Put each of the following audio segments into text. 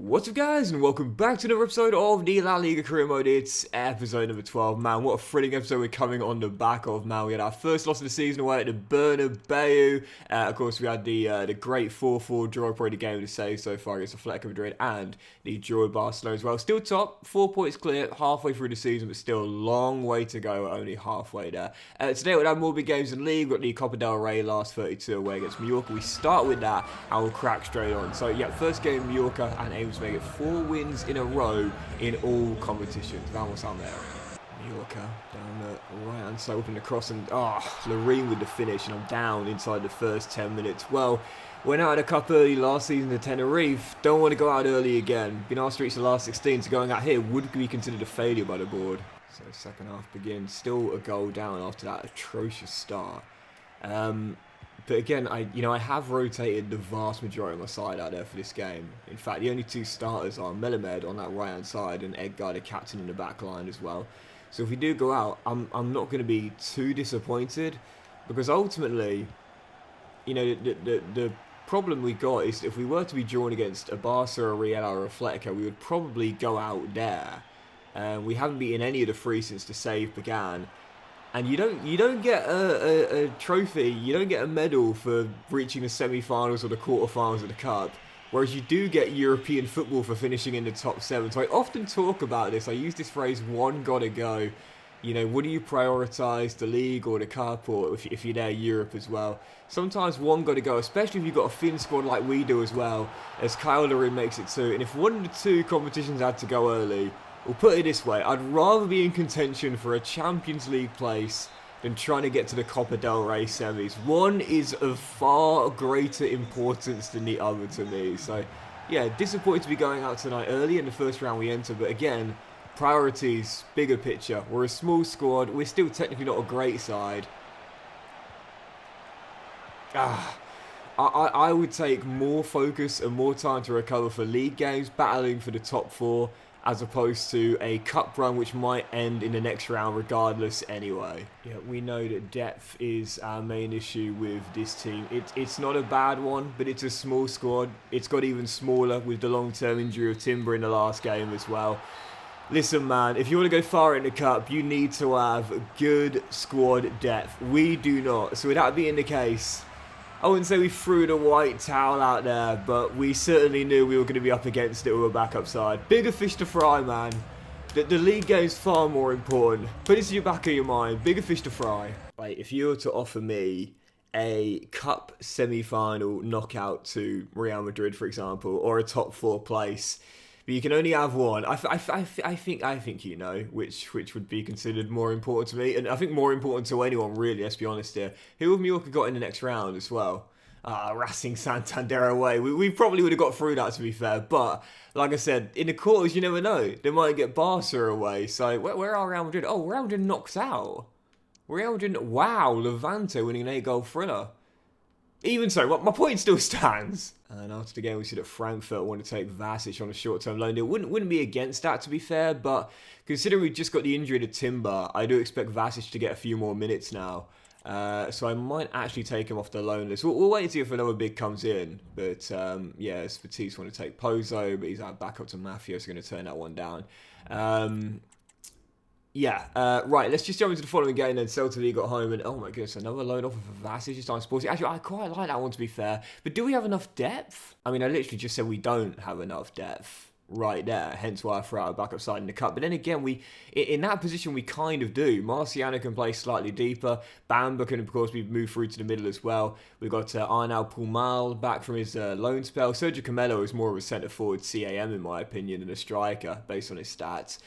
What's up guys, and welcome back to another episode of the La Liga career mode. It's episode number 12. Man, what a thrilling episode we're coming on the back of, man. We had our first loss of the season away at the Bernabeu. Of course, we had the great 4-4 draw, probably the game to save so far against Atletico Madrid, and the draw with Barcelona as well. Still top, 4 points clear, halfway through the season, but still a long way to go, only halfway there. Today we'll have more big games in the league. We've got the Copa del Rey last 32 away against Mallorca. We start with that, and we'll crack straight on. So yeah, first game Mallorca, and aims to make it 4 wins in a row in all competitions. Vamos on there. Mallorca down the right hand side, open the cross, and Loreen with the finish, and I'm down inside the first 10 minutes. Well, went out of the cup early last season to Tenerife. Don't want to go out early again. Been asked to reach the last 16, so going out here would be considered a failure by the board. So second half begins, still a goal down after that atrocious start. But again, I have rotated the vast majority of my side out there for this game. In fact, the only 2 starters are Melamed on that right-hand side and Edgar, the captain, in the back line as well. So if we do go out, I'm not going to be too disappointed, because ultimately, you know, the problem we got is if we were to be drawn against a Barca, a Real, or a Atletico, we would probably go out there. We haven't beaten any of the 3 since the save began. And you don't get a trophy, you don't get a medal for reaching the semi-finals or the quarter-finals of the Cup, whereas you do get European football for finishing in the top 7. So I often talk about this, I use this phrase, one gotta go. You know, what do you prioritise, the League or the Cup, or if you're there, Europe as well? Sometimes one gotta go, especially if you've got a thin squad like we do as well, as Kyle Loreen makes it 2. And if one of the 2 competitions had to go early, we'll put it this way, I'd rather be in contention for a Champions League place than trying to get to the Copa del Rey semis. One is of far greater importance than the other to me. So, yeah, disappointed to be going out tonight early in the first round we enter. But again, priorities, bigger picture. We're a small squad. We're still technically not a great side. I would take more focus and more time to recover for league games, battling for the top 4, as opposed to a cup run which might end in the next round regardless anyway. Yeah, we know that depth is our main issue with this team. It's not a bad one, but it's a small squad. It's got even smaller with the long-term injury of Timber in the last game as well. Listen, man, if you want to go far in the cup, you need to have good squad depth. We do not. So with that being the case, I wouldn't say we threw the white towel out there, but we certainly knew we were going to be up against it with a backup side. Bigger fish to fry, man. The league game's far more important. Put this in your back of your mind. Bigger fish to fry. Like, if you were to offer me a cup semi-final knockout to Real Madrid, for example, or a top 4 place, but you can only have one, I think you know which would be considered more important to me, and I think more important to anyone, really, let's be honest here. Who have Mallorca got in the next round as well? Racing Santander away. We probably would have got through that, to be fair, but like I said, in the quarters, you never know. They might get Barca away, so where are Real Madrid? Oh, Real Madrid knocks out. Real Madrid, wow, Levante winning an 8-goal thriller. Even so, my point still stands. And after the game, we see that Frankfurt want to take Vasic on a short-term loan deal. Wouldn't be against that, to be fair, but considering we just got the injury to Timber, I do expect Vasic to get a few more minutes now. So I might actually take him off the loan list. We'll wait and see if another big comes in. But yeah, Spatisse want to take Pozo, but he's out back up to Mafia, so going to turn that one down. Right, let's just jump into the following game then. Celta Vigo got home, and oh my goodness, another loan offer for Vasic this time. Sporting. Actually, I quite like that one, to be fair. But do we have enough depth? I mean, I literally just said we don't have enough depth right there, hence why I threw out a backup side in the cup. But then again, in that position, we kind of do. Marciano can play slightly deeper. Bamba can, of course, be moved through to the middle as well. We've got Arnau Pumal back from his loan spell. Sergio Camelo is more of a centre-forward CAM, in my opinion, than a striker, based on his stats.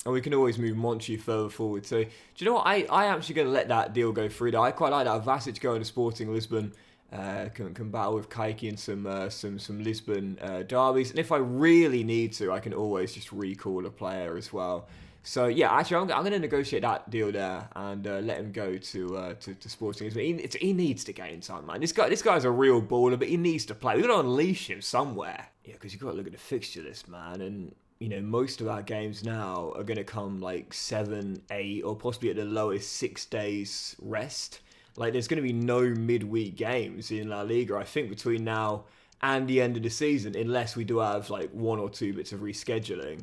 And we can always move Monchi further forward. So, do you know what? I am actually going to let that deal go through. I quite like that. Vasic going to Sporting Lisbon. Can battle with Kaiki and some Lisbon derbies. And if I really need to, I can always just recall a player as well. So, yeah, actually, I'm going to negotiate that deal there and let him go to Sporting Lisbon. He needs to gain time, man. This guy's a real baller, but he needs to play. We've got to unleash him somewhere. Yeah, because you've got to look at the fixture list, man. And you know, most of our games now are going to come like 7, 8, or possibly at the lowest 6 days rest. Like, there's going to be no midweek games in La Liga, I think, between now and the end of the season, unless we do have like 1 or 2 bits of rescheduling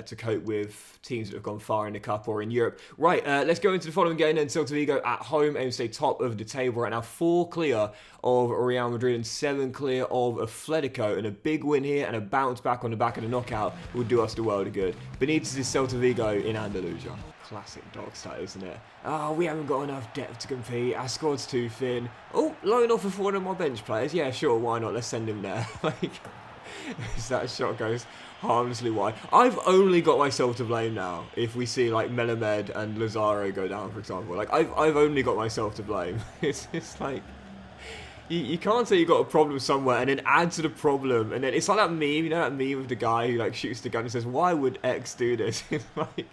to cope with teams that have gone far in the Cup or in Europe. Right, let's go into the following game then. Celta Vigo at home aim to stay top of the table right now, 4 clear of Real Madrid and 7 clear of Atletico, and a big win here and a bounce back on the back of the knockout would do us the world of good. Benitez is Celta Vigo in Andalusia. Classic Docks, that, isn't it? Oh, we haven't got enough depth to compete. Our squad's too thin. Oh, loan off of one of my bench players. Yeah, sure, why not? Let's send him there. Like, as that shot goes harmlessly wide. I've only got myself to blame now if we see, like, Melamed and Lazaro go down, for example. Like, I've only got myself to blame. It's like... You can't say you've got a problem somewhere and then add to the problem. And then it's like that meme, you know, that meme of the guy who, like, shoots the gun and says, why would X do this? It's like...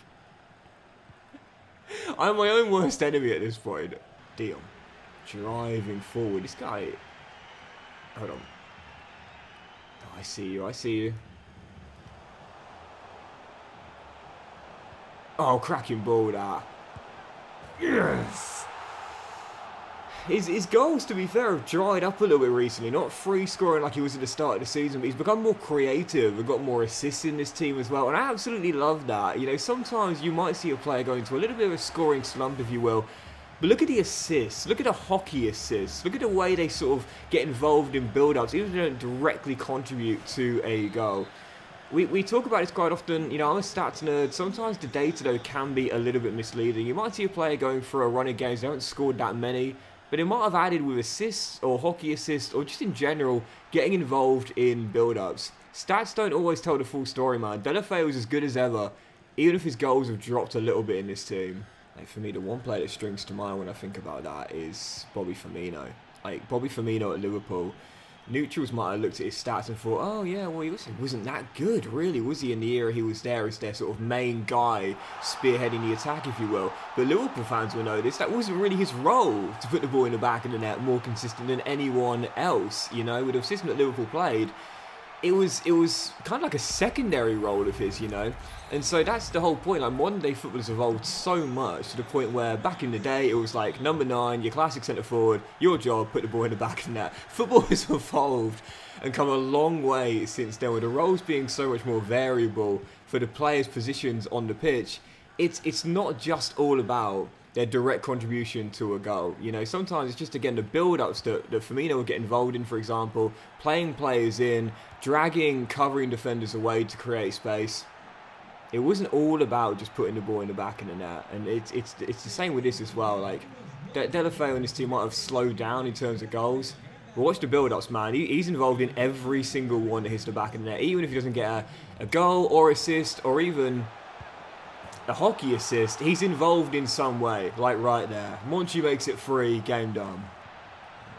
I'm my own worst enemy at this point. Deal. Driving forward. This guy... Hold on. Oh, I see you. I see you. Oh, cracking ball, that. Yes! His goals, to be fair, have dried up a little bit recently. Not free scoring like he was at the start of the season, but he's become more creative and got more assists in this team as well. And I absolutely love that. You know, sometimes you might see a player go into a little bit of a scoring slump, if you will. But look at the assists. Look at the hockey assists. Look at the way they sort of get involved in build-ups, even if they don't directly contribute to a goal. We talk about this quite often. You know, I'm a stats nerd. Sometimes the data, though, can be a little bit misleading. You might see a player going for a run of games. They haven't scored that many. But it might have added with assists or hockey assists or just in general getting involved in build-ups. Stats don't always tell the full story, man. Deulofeu was as good as ever, even if his goals have dropped a little bit in this team. Like, for me, the one player that strings to mind when I think about that is Bobby Firmino. Like, Bobby Firmino at Liverpool. Neutrals might have looked at his stats and thought, oh yeah, well, he wasn't that good, really, was he, in the era he was there as their sort of main guy spearheading the attack, if you will. But Liverpool fans will know this. That wasn't really his role, to put the ball in the back of the net more consistent than anyone else, you know. With the system that Liverpool played, it was kind of like a secondary role of his, you know. And so that's the whole point. Like, modern day football has evolved so much to the point where back in the day it was like number 9, your classic centre forward, your job, put the ball in the back of the net. Football has evolved and come a long way since then, with the roles being so much more variable for the players' positions on the pitch. It's not just all about their direct contribution to a goal. You know, sometimes it's just, again, the build-ups that Firmino would get involved in, for example, playing players in, dragging, covering defenders away to create space. It wasn't all about just putting the ball in the back of the net. And it's the same with this as well. Like, Deulofeu and his team might have slowed down in terms of goals. But watch the build-ups, man. He's involved in every single one that hits the back of the net. Even if he doesn't get a goal or assist or even a hockey assist, he's involved in some way. Like right there. Monchi makes it free, game done.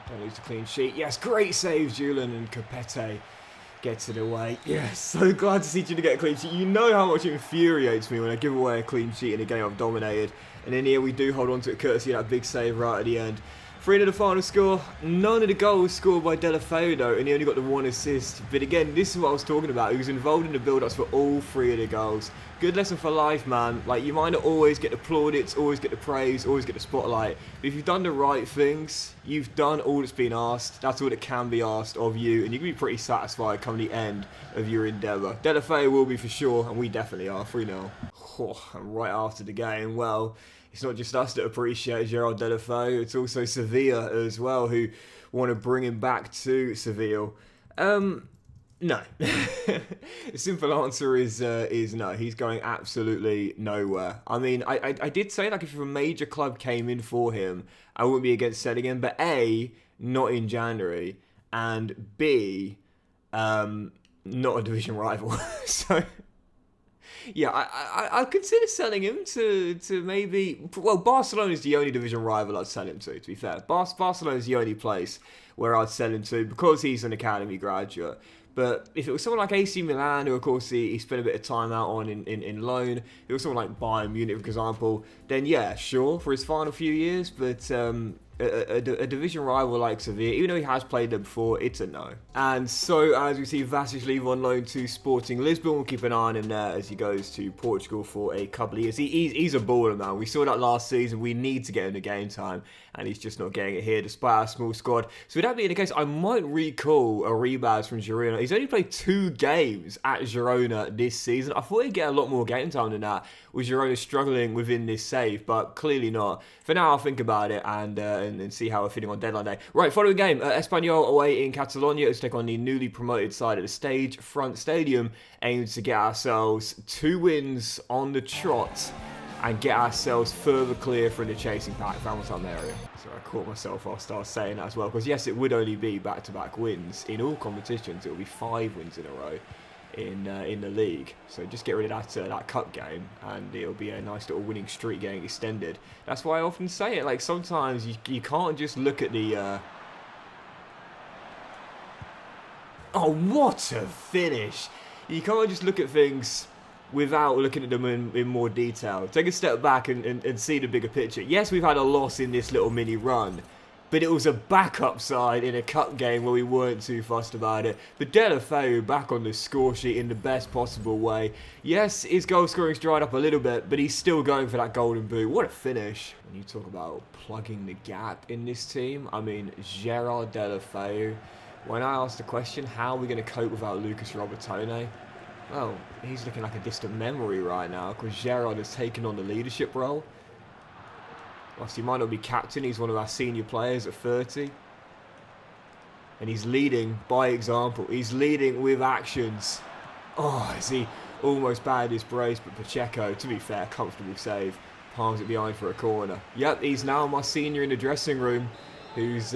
Don't lose the clean sheet. Yes, great save, Julian, and Capete gets it away. Yes, so glad to see you to get a clean sheet. You know how much it infuriates me when I give away a clean sheet in a game I've dominated. And in here we do hold on to it courtesy of that big save right at the end. 3-0 the final score. None of the goals scored by Deulofeu though, and he only got the 1 assist. But again, this is what I was talking about. He was involved in the build-ups for all 3 of the goals. Good lesson for life, man. Like, you might not always get the plaudits, always get the praise, always get the spotlight. But if you've done the right things, you've done all that's been asked. That's all that can be asked of you, and you can be pretty satisfied come the end of your endeavour. Deulofeu will be for sure, and we definitely are. 3-0. Oh, and right after the game, well, it's not just us that appreciate Gerard Deulofeu, it's also Sevilla as well, who want to bring him back to Seville. No. The simple answer is no. He's going absolutely nowhere. I mean, I did say, like, if a major club came in for him, I wouldn't be against selling him, but A, not in January, and B, not a division rival. So... yeah, I consider selling him to maybe... Well, Barcelona is the only division rival I'd sell him to be fair. Barcelona is the only place where I'd sell him to because he's an academy graduate. But if it was someone like AC Milan, who of course he spent a bit of time out on in loan, if it was someone like Bayern Munich, for example, then yeah, sure, for his final few years. But a division rival like Sevilla, even though he has played them before, it's a no. And so, as we see Vasich leave on loan to Sporting Lisbon, we'll keep an eye on him there as he goes to Portugal for a couple of years. He's a baller, man. We saw that last season. We need to get him the game time, and he's just not getting it here despite our small squad. So with that being the case, I might recall Arribas from Girona. He's only played 2 games at Girona this season. I thought he'd get a lot more game time than that, with Girona struggling within this save, but clearly not. For now, I'll think about it and see how we're feeling on deadline day. Right, following game, Espanyol away in Catalonia to take on the newly promoted side at the Stage Front Stadium, aims to get ourselves 2 wins on the trot and get ourselves further clear from the chasing pack Valentine area. So I caught myself whilst I was saying that as well, because yes, it would only be back-to-back wins in all competitions. It will be 5 wins in a row in the league. So just get rid of that cup game, and it'll be a nice little winning streak getting extended. That's why I often say it. Like, sometimes you can't just look at the. Oh, what a finish! You can't just look at things without looking at them in more detail. Take a step back and see the bigger picture. Yes, we've had a loss in this little mini run, but it was a backup side in a cup game where we weren't too fussed about it. But Delafeu back on the score sheet in the best possible way. Yes, his goal scoring's dried up a little bit, but he's still going for that golden boot. What a finish. When you talk about plugging the gap in this team, I mean, Gerard Delafeu. When I asked the question, how are we going to cope without Lucas Robertone? Well, he's looking like a distant memory right now, because Gerard has taken on the leadership role. Whilst he might not be captain, he's one of our senior players at 30. And he's leading by example. He's leading with actions. Oh, is he almost bad his brace, but Pacheco, to be fair, comfortable save. Palms it behind for a corner. Yep, he's now my senior in the dressing room, who's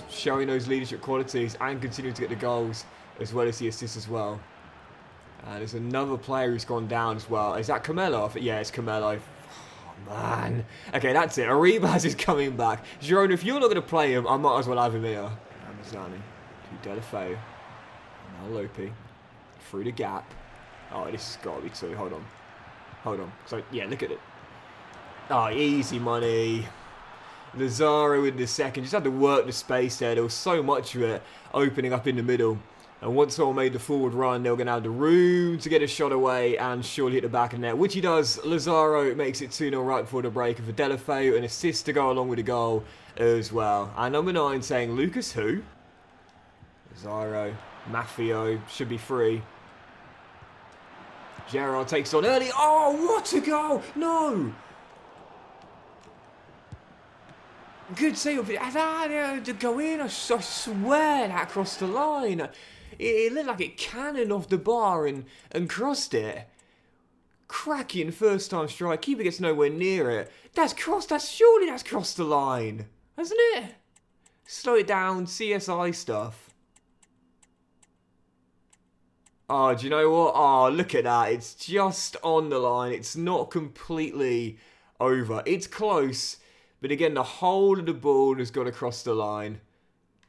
showing those leadership qualities and continuing to get the goals as well as the assists as well. There's another player who's gone down as well. Is that Camelo? Yeah, it's Camelo. Man. Okay, that's it. Arribas is coming back. Girona, if you're not going to play him, I might as well have him here. Ramazani to Delafeu. Now Lopi. Through the gap. Oh, this has got to be 2. Hold on. Hold on. So, yeah, look at it. Oh, easy money. Lazaro in the second. Just had to work the space there. There was so much of it opening up in the middle. And once someone made the forward run, they were going to have the room to get a shot away and surely hit the back of the net, which he does. Lazaro makes it 2-0 right before the break. And for Delafeu, an assist to go along with the goal as well. And number 9 saying, Lucas who? Lazaro, Maffio, should be free. Gerard takes on early. Oh, what a goal! No! Good save. To go in, I swear that crossed the line. It looked like it cannoned off the bar and crossed it. Cracking first time strike. Keeper gets nowhere near it. Surely that's crossed the line. Hasn't it? Slow it down, CSI stuff. Oh, do you know what? Oh, look at that. It's just on the line. It's not completely over. It's close. But again, the whole of the ball has got across the line.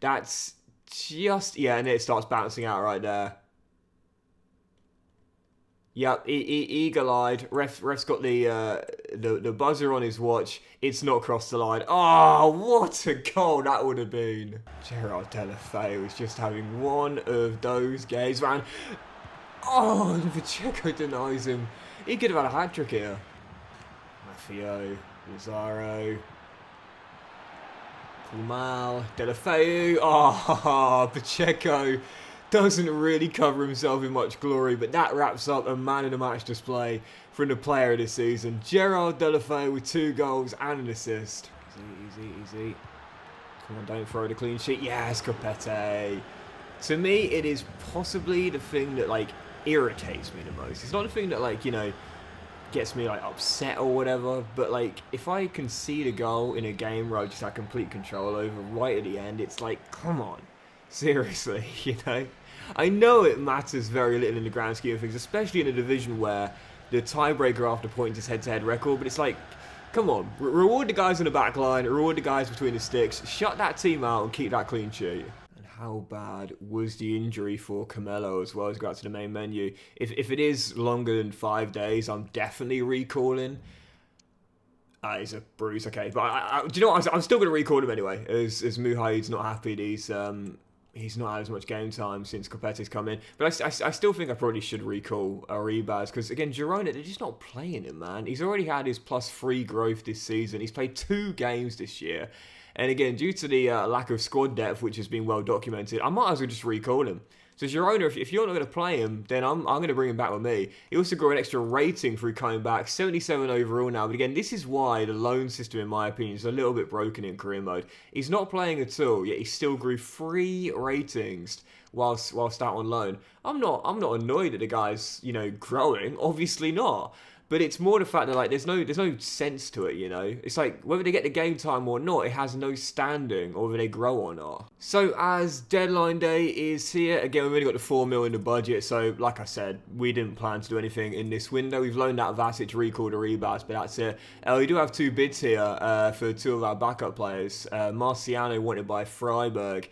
That's just... Yeah, and it starts bouncing out right there. Yep, eagle-eyed. Ref's got the buzzer on his watch. It's not crossed the line. Oh, what a goal that would have been. Gerard Delafeu is just having one of those games, man. Oh, Pacheco denies him. He could have had a hat-trick here. Maffio, Lazaro... Mal, Delafeu, Pacheco doesn't really cover himself in much glory, but that wraps up a man of the match display from the player of the season. Gerard Delafeu with 2 goals and an assist. Easy. Come on, don't throw the clean sheet. Yes, Copete. To me, it is possibly the thing that, like, irritates me the most. It's not the thing that, like, you know, gets me like upset or whatever, but like if I concede a goal in a game where I just have complete control over right at the end, it's like, come on, seriously, you know? I know it matters very little in the grand scheme of things, especially in a division where the tiebreaker after points is head-to-head record, but it's like, come on, reward the guys on the back line, reward the guys between the sticks, shut that team out and keep that clean sheet. How bad was the injury for Camelo as well as go out to the main menu? If it is longer than 5 days, I'm definitely recalling. He's a bruise, okay. But do you know what? I'm still going to recall him anyway, as Muhaid's not happy. He's not had as much game time since Copete's come in. But I still think I probably should recall Arribas, because, again, Girona, they're just not playing him, man. He's already had his +3 growth this season. He's played 2 games this year. And, again, due to the lack of squad depth, which has been well documented, I might as well just recall him. So Girona, if you're not going to play him, then I'm going to bring him back with me. He also got an extra rating through coming back, 77 overall now. But again, this is why the loan system, in my opinion, is a little bit broken in career mode. He's not playing at all, yet he still grew 3 ratings whilst out on loan. I'm not annoyed that the guy's, growing. Obviously not. But it's more the fact that, like, there's no sense to it, It's like, whether they get the game time or not, it has no standing, or whether they grow or not. So, as deadline day is here, again, we've only got the 4 mil in the budget, so, like I said, we didn't plan to do anything in this window. We've loaned out Vasic, recalled Arribas, but that's it. We do have 2 bids here for 2 of our backup players. Marciano wanted by Freiburg.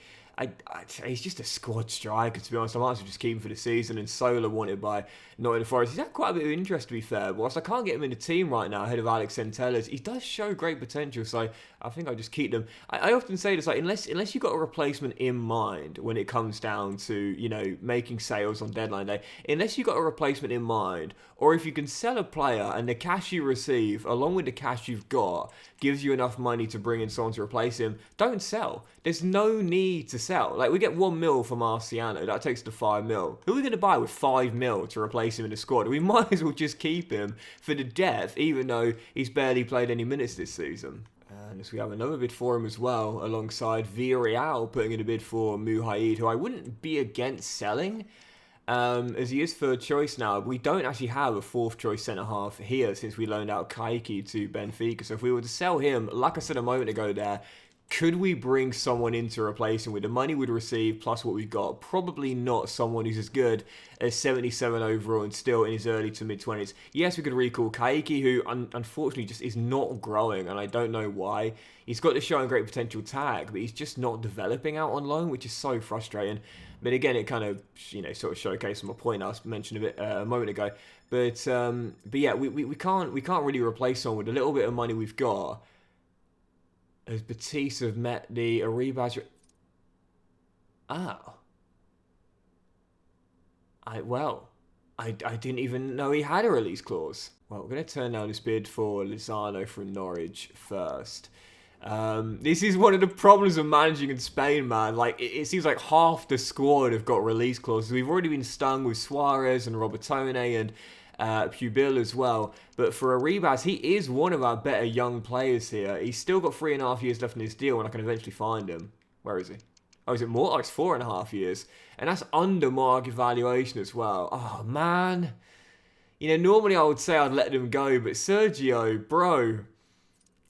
He's just a squad striker, to be honest. I might as well just keep him for the season. And Sola wanted by Nottingham Forest. He's had quite a bit of interest, to be fair. Whilst I can't get him in the team right now ahead of Alex Centelles, he does show great potential. So I think I'll just keep them. I often say this, like, unless you've got a replacement in mind when it comes down to, making sales on deadline day, unless you've got a replacement in mind, or if you can sell a player and the cash you receive, along with the cash you've got, gives you enough money to bring in someone to replace him, don't sell. There's no need to sell. Like, we get 1 mil from Marciano. That takes to 5 mil. Who are we going to buy with 5 mil to replace him in the squad? We might as well just keep him for the depth, even though he's barely played any minutes this season. And so we have another bid for him as well, alongside Villarreal putting in a bid for Muhaid, who I wouldn't be against selling, as he is third choice now. We don't actually have a 4th choice centre-half here since we loaned out Kaiki to Benfica. So if we were to sell him, like I said a moment ago there, could we bring someone in to replace him with the money we'd receive plus what we got? Probably not someone who's as good as 77 overall and still in his early to mid-20s. Yes, we could recall Kaiki, who unfortunately just is not growing, and I don't know why. He's got the showing great potential tag, but he's just not developing out on loan, which is so frustrating. But again, it kind of, sort of showcases my point I was mentioning a moment ago. But yeah, we can't really replace someone with a little bit of money we've got. As Batiste have met the Arribas. Oh. I didn't even know he had a release clause. Well, we're going to turn down this bid for Lozano from Norwich first. This is one of the problems of managing in Spain, man. Like, it seems like half the squad have got release clauses. We've already been stung with Suarez and Robertone and Pubil as well. But for Arribas, he is one of our better young players here. He's still got 3.5 years left in his deal, and I can eventually find him. Where is he? Oh, is it more? Oh, it's 4.5 years. And that's under market valuation as well. Oh, man. Normally I would say I'd let them go, but Sergio, bro,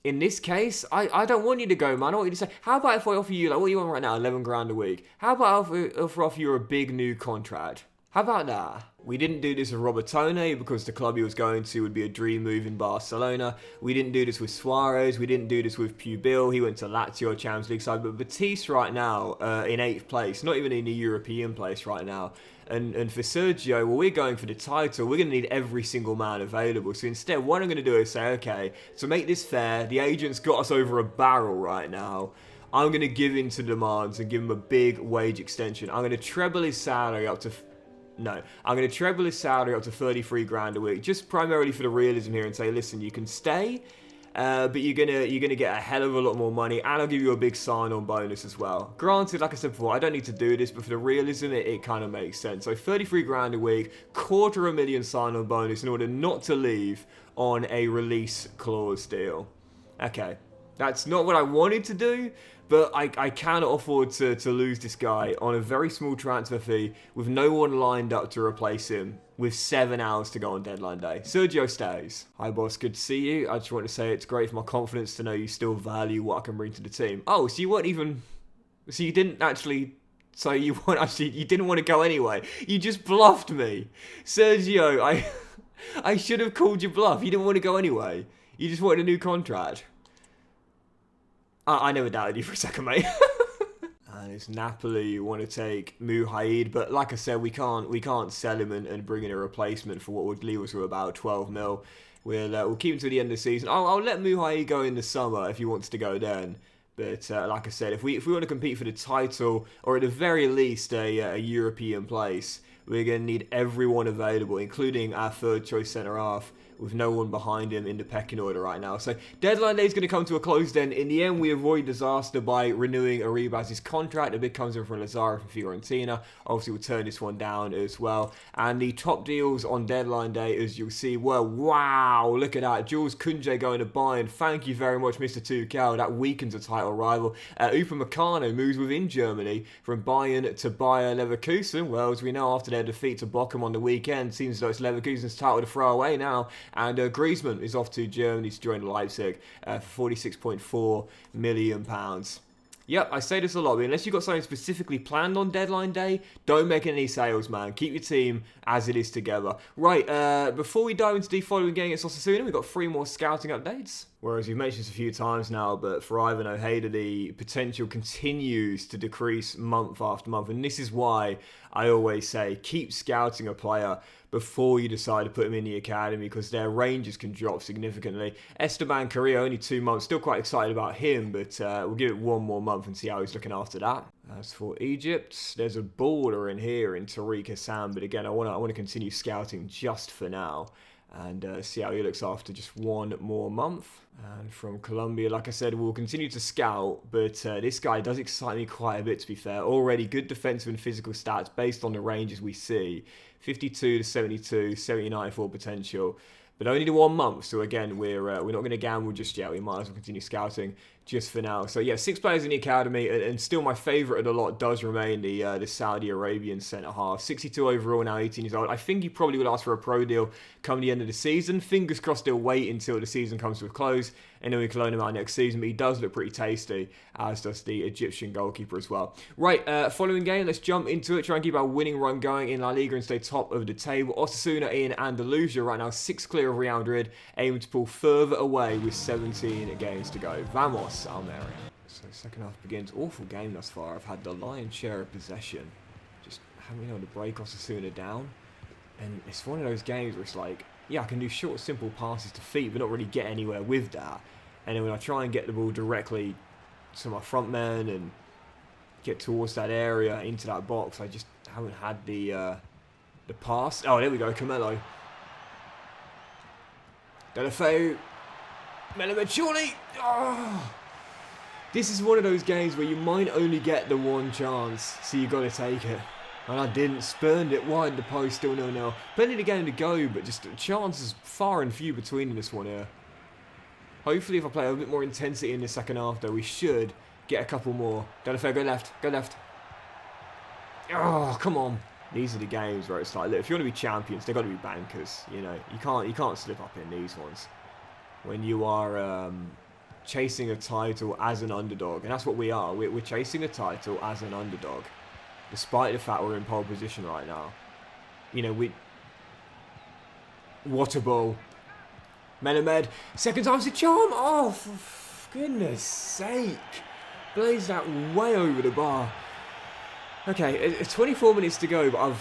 in this case, I don't want you to go, man. I want you to say, how about if I offer you, like, what are you on right now, 11 grand a week? How about if I offer you a big new contract? How about that? We didn't do this with Robertone because the club he was going to would be a dream move in Barcelona. We didn't do this with Suarez. We didn't do this with Pubil. He went to Lazio Champions League side. But Batiste right now in 8th place, not even in the European place right now. And for Sergio, well, we're going for the title. We're going to need every single man available. So instead, what I'm going to do is say, okay, to make this fair, the agent's got us over a barrel right now. I'm going to give in to demands and give him a big wage extension. I'm going to treble his salary up to... No, I'm going to treble his salary up to 33 grand a week, just primarily for the realism here, and say, listen, you can stay, but you're gonna get a hell of a lot more money, and I'll give you a big sign-on bonus as well. Granted, like I said before, I don't need to do this, but for the realism, it kind of makes sense. So 33 grand a week, $250,000 sign-on bonus in order not to leave on a release clause deal. Okay, that's not what I wanted to do, but I cannot afford to lose this guy on a very small transfer fee with no one lined up to replace him with 7 hours to go on deadline day. Sergio stays. Hi boss, good to see you. I just want to say it's great for my confidence to know you still value what I can bring to the team. Oh, so you weren't even... So you didn't actually... So you didn't want to go anyway. You just bluffed me. Sergio, I should have called you bluff. You didn't want to go anyway. You just wanted a new contract. I never doubted you for a second, mate. And it's Napoli you want to take Muhaid, but like I said, we can't sell him and bring in a replacement for what would leave us with about 12 mil. We'll keep him to the end of the season. I'll let Muhaid go in the summer if he wants to go then. But like I said, if we want to compete for the title, or at the very least a European place, we're going to need everyone available, including our third choice centre half, with no one behind him in the pecking order right now. So deadline day is going to come to a close then. In the end, we avoid disaster by renewing Arribas's contract. A bid comes in from Lazaro from Fiorentina. Obviously, we'll turn this one down as well. And the top deals on deadline day, as you'll see, were, wow, look at that. Jules Koundé going to Bayern. Thank you very much, Mr. Tuchel. That weakens a title rival. Upamecano moves within Germany from Bayern to Bayer Leverkusen. Well, as we know, after their defeat to Bochum on the weekend, seems as though it's Leverkusen's title to throw away now. And Griezmann is off to Germany to join Leipzig for £46.4 million. Yep, I say this a lot, but unless you've got something specifically planned on deadline day, don't make any sales, man. Keep your team as it is together. Right, before we dive into the following game against Osasuna, we've got 3 more scouting updates. Whereas we've mentioned this a few times now, but for Ivan Ojeda, the potential continues to decrease month after month. And this is why I always say keep scouting a player before you decide to put him in the academy, because their ranges can drop significantly. Esteban Carrillo, only 2 months, still quite excited about him, but we'll give it 1 more month and see how he's looking after that. As for Egypt, there's a baller in here in Tariq Hassan, but again, I want to continue scouting just for now and see how he looks after just 1 more month. And from Colombia, like I said, we'll continue to scout, but this guy does excite me quite a bit, to be fair. Already good defensive and physical stats based on the ranges we see. 52 to 72, 79 for potential, but only to 1 month. So again, we're not going to gamble just yet. We might as well continue scouting just for now. So yeah, 6 players in the academy, and still my favourite of the lot does remain the Saudi Arabian centre half. 62 overall, now 18 years old. I think he probably will ask for a pro deal come the end of the season. Fingers crossed he'll wait until the season comes to a close, and then we can loan him out next season. But he does look pretty tasty, as does the Egyptian goalkeeper as well. Right, following game, let's jump into it. Try and keep our winning run going in La Liga and stay top of the table. Osasuna in Andalusia right now, 6 clear of Real Madrid, aiming to pull further away with 17 games to go. Vamos, Almeria. So second half begins. Awful game thus far. I've had the lion's share of possession. Just haven't been able to break Osasuna down. And it's one of those games where it's like, yeah, I can do short, simple passes to feet, but not really get anywhere with that. And then when I try and get the ball directly to my front man and get towards that area, into that box, I just haven't had the pass. Oh, there we go, Camelo. Delafeu. Melamed, surely. Oh. This is one of those games where you might only get the 1 chance, so you got to take it. And I didn't. Spurned it wide the post, still 0-0. Plenty of the game to go, but just chances far and few between in this one here. Hopefully, if I play a bit more intensity in the second half, though, we should get a couple more. Delafeu, go left, go left. Oh, come on. These are the games where it's like, look, if you want to be champions, they've got to be bankers. You know, you can't slip up in these ones. When you are chasing a title as an underdog, and that's what we are. We're chasing a title as an underdog, despite the fact we're in pole position right now. You know, what a ball. Melamed, second time's a charm. Oh, for goodness sake. Blazed that way over the bar. Okay, 24 minutes to go, but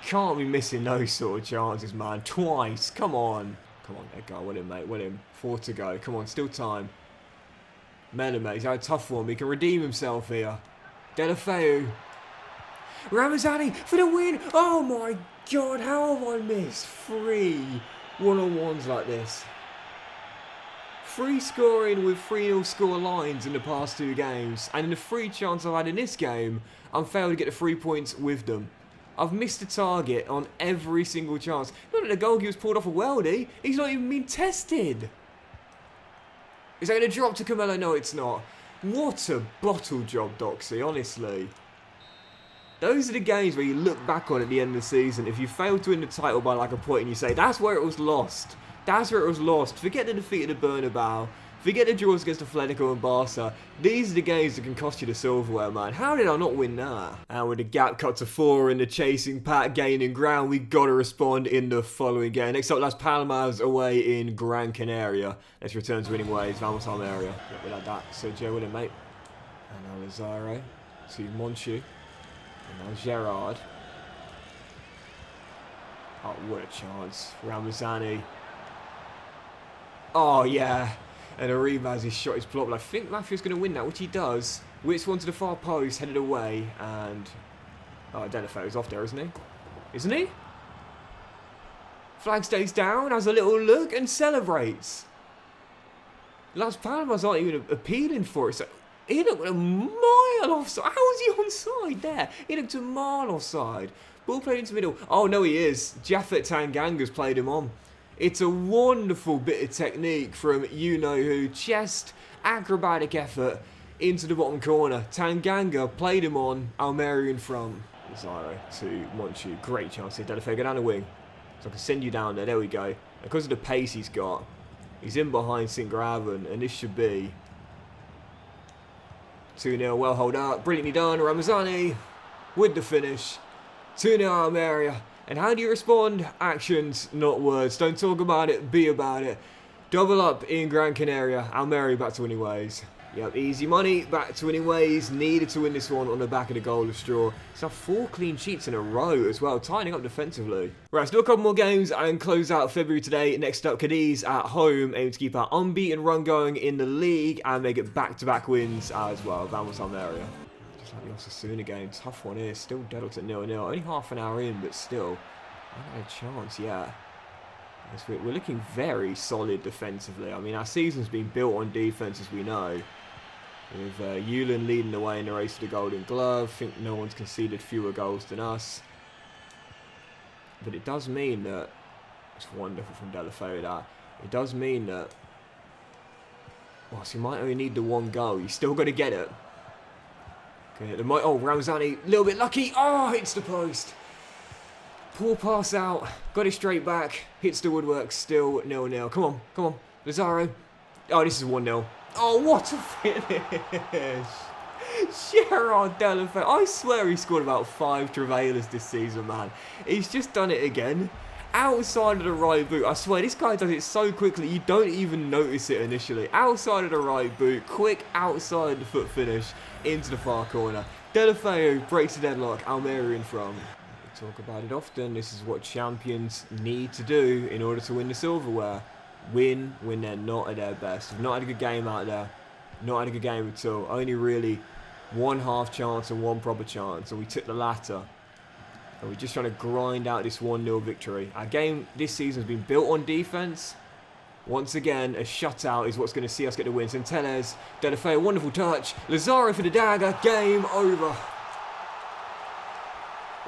can't be missing those sort of chances, man. Twice, come on. Come on, Edgar, win him, mate, win him. 4 to go, come on, still time. Melamed, he's had a tough one, he can redeem himself here. Delafeu. Ramazani for the win. Oh my God, how have I missed 3 one-on-ones like this? 3 scoring with 3-0 score lines in the past 2 games, and in the 3 chances I've had in this game, I'm failed to get the 3 points with them. I've missed the target on every single chance. Not that the goalkeeper's pulled off a worldie, he's not even been tested. Is that going to drop to Camelo? No, it's not. What a bottle job, Doxy, honestly. Those are the games where you look back on at the end of the season. If you fail to win the title by like a point and you say, that's where it was lost. That's where it was lost. Forget the defeat of the Bernabeu. Forget the draws against Atletico and Barca. These are the games that can cost you the silverware, man. How did I not win that? And with the gap cut to 4 and the chasing pack gaining ground, we got to respond in the following game. Next up, Las Palmas away in Gran Canaria. Let's return to winning ways. Vamos Almeria. Yeah, we like that. So, Joe, win it, mate. And now Lazaro to Monchu. And now Gerrard. Oh, what a chance. Ramazani. Oh, yeah. And Arribas, his shot is blocked. I think Mafia's going to win that, which he does. Whips one to the far post, headed away. And... oh, Delafoe's off there, isn't he? Isn't he? Flag stays down, has a little look, and celebrates. Las Palmas aren't even appealing for it. So he looked a mile offside. How was he onside there? He looked a mile offside. Ball played into the middle. Oh, no, he is. Japhet Tanganga's played him on. It's a wonderful bit of technique from you-know-who. Chest, acrobatic effort into the bottom corner. Tanganga played him on. Almeria in front. Lazaro to Monchu. Great chance here. Delafoe, go down the wing. So I can send you down there. There we go. Because of the pace he's got, he's in behind St. Graven, and this should be 2-0. Well hold up. Brilliantly done. Ramazani with the finish. 2-0 Almeria. And how do you respond? Actions, not words. Don't talk about it, be about it. Double up in Gran Canaria. Almeria back to winning ways. Yep, easy money, back to winning ways. Needed to win this one on the back of the goal of Straw. It's now 4 clean sheets in a row as well, tightening up defensively. Right, still a couple more games and close out February today. Next up, Cadiz at home, aim to keep our unbeaten run going in the league and make it back-to-back wins as well. Vamos Almeria. Just like the Osasuna game, tough one here. Still JonaDocks at 0-0. Only half an hour in, but still, not had a chance yet. We're looking very solid defensively. I mean, our season's been built on defense, as we know. With Yulin leading the way in the race to the Golden Glove. I think no one's conceded fewer goals than us. But it does mean that... it's wonderful from Delafoe that. It does mean that... well, so you might only need the 1 goal. You still got to get it. Okay, oh, Ramazani, a little bit lucky. Oh, hits the post. Poor pass out. Got it straight back. Hits the woodwork. Still 0-0. Come on, come on. Lazaro. Oh, this is 1-0. Oh, what a finish! Gerard Delafoe. I swear he scored about 5 Travailers this season, man. He's just done it again. Outside of the right boot. I swear, this guy does it so quickly, you don't even notice it initially. Outside of the right boot. Quick outside the foot finish into the far corner. Delafoe breaks the deadlock. Almeria in front. We talk about it often. This is what champions need to do in order to win the silverware. Win when they're not at their best. We've not had a good game out there. Not had a good game at all. Only really 1 half chance and 1 proper chance. And we took the latter. And we're just trying to grind out this 1-0 victory. Our game this season has been built on defence. Once again, a shutout is what's going to see us get the win. Centelles, Delafoe, wonderful touch. Lazaro for the dagger. Game over.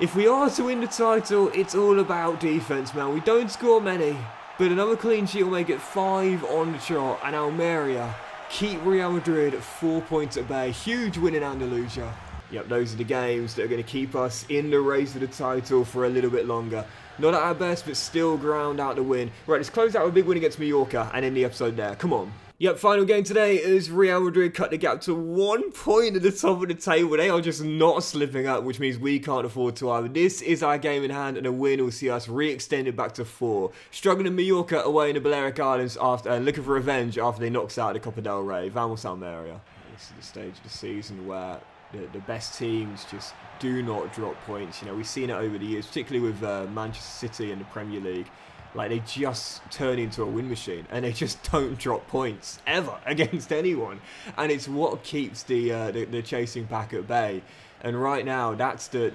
If we are to win the title, it's all about defence, man. We don't score many. But another clean sheet will make it 5 on the trot. And Almeria keep Real Madrid at 4 points at bay. Huge win in Andalusia. Yep, those are the games that are going to keep us in the race for the title for a little bit longer. Not at our best, but still ground out the win. Right, let's close out with a big win against Mallorca and end the episode there. Come on. Yep, final game today is Real Madrid cut the gap to 1 point at the top of the table. They are just not slipping up, which means we can't afford to either. This is our game in hand, and a win will see us re-extended back to 4. Struggling in Mallorca away in the Balearic Islands after looking for revenge after they knocked us out of the Copa del Rey. Vamos Almeria. This is the stage of the season where the best teams just do not drop points. You know, we've seen it over the years, particularly with Manchester City in the Premier League. Like, they just turn into a win machine, and they just don't drop points ever against anyone. And it's what keeps the chasing pack at bay. And right now, that's the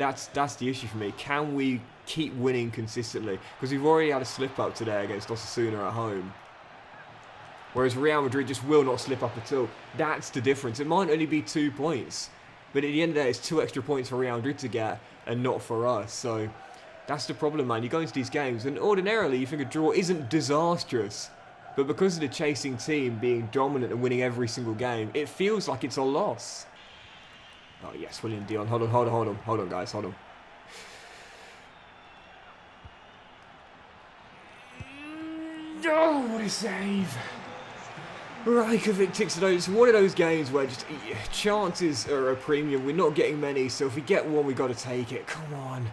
issue for me. Can we keep winning consistently? Because we've already had a slip up today against Osasuna at home. Whereas Real Madrid just will not slip up at all. That's the difference. It might only be 2 points, but at the end of the day, it's 2 extra points for Real Madrid to get, and not for us. So that's the problem, man. You go into these games, and ordinarily you think a draw isn't disastrous. But because of the chasing team being dominant and winning every single game, it feels like it's a loss. Oh, yes, William Dion. Hold on, guys. Hold on. Oh, what a save. Rajkovic ticks it over. It's one of those games where just chances are a premium. We're not getting many, so if we get one, we've got to take it. Come on.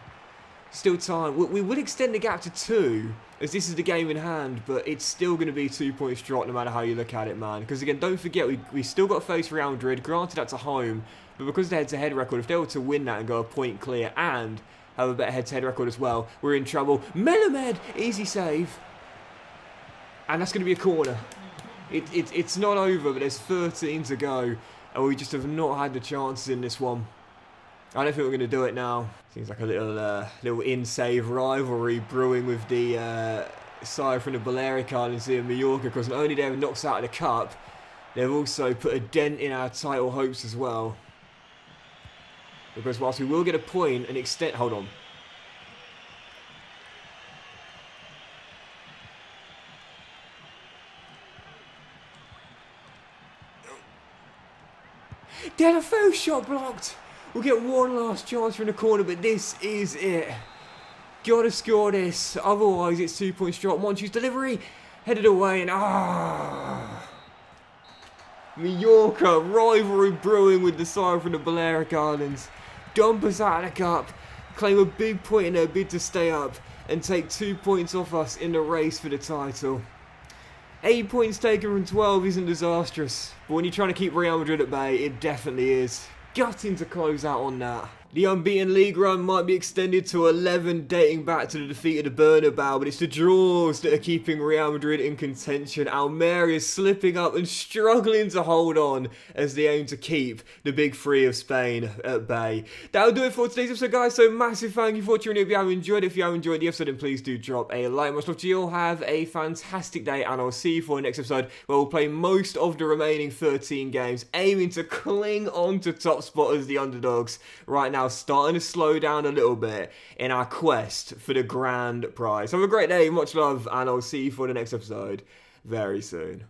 Still time. We would extend the gap to 2, as this is the game in hand, but it's still going to be 2 points drop no matter how you look at it, man. Because again, don't forget, we still got to face Real Madrid. Granted, that's a home, but because of the head-to-head record, if they were to win that and go a point clear and have a better head-to-head record as well, we're in trouble. Melamed, easy save. And that's going to be a corner. It's not over, but there's 13 to go, and we just have not had the chances in this one. I don't think we're going to do it now. Seems like a little in-save rivalry brewing with the side from the Balearic Islands here in Mallorca, because not only they've knocked us out of the cup, they've also put a dent in our title hopes as well. Because whilst we will get a point and extend... Hold on. Delafeu shot blocked. We'll get one last chance from the corner, but this is it. Gotta score this, otherwise it's 2 points drop. Monchi's delivery, headed away, and Mallorca, rivalry brewing with the side from the Balearic Islands. Dump us out of the cup, claim a big point in their bid to stay up, and take 2 points off us in the race for the title. 8 points taken from 12 isn't disastrous, but when you're trying to keep Real Madrid at bay, it definitely is. Gutting to close out on that. The unbeaten league run might be extended to 11, dating back to the defeat of the Bernabeu, but it's the draws that are keeping Real Madrid in contention. Almeria is slipping up and struggling to hold on as they aim to keep the big three of Spain at bay. That'll do it for today's episode, guys, so massive thank you for watching. If you have enjoyed it, if you have enjoyed the episode, then please do drop a like. Much love to you all, have a fantastic day, and I'll see you for the next episode, where we'll play most of the remaining 13 games, aiming to cling on to top spot as the underdogs. Right now, starting to slow down a little bit in our quest for the grand prize. Have a great day, much love, and I'll see you for the next episode very soon.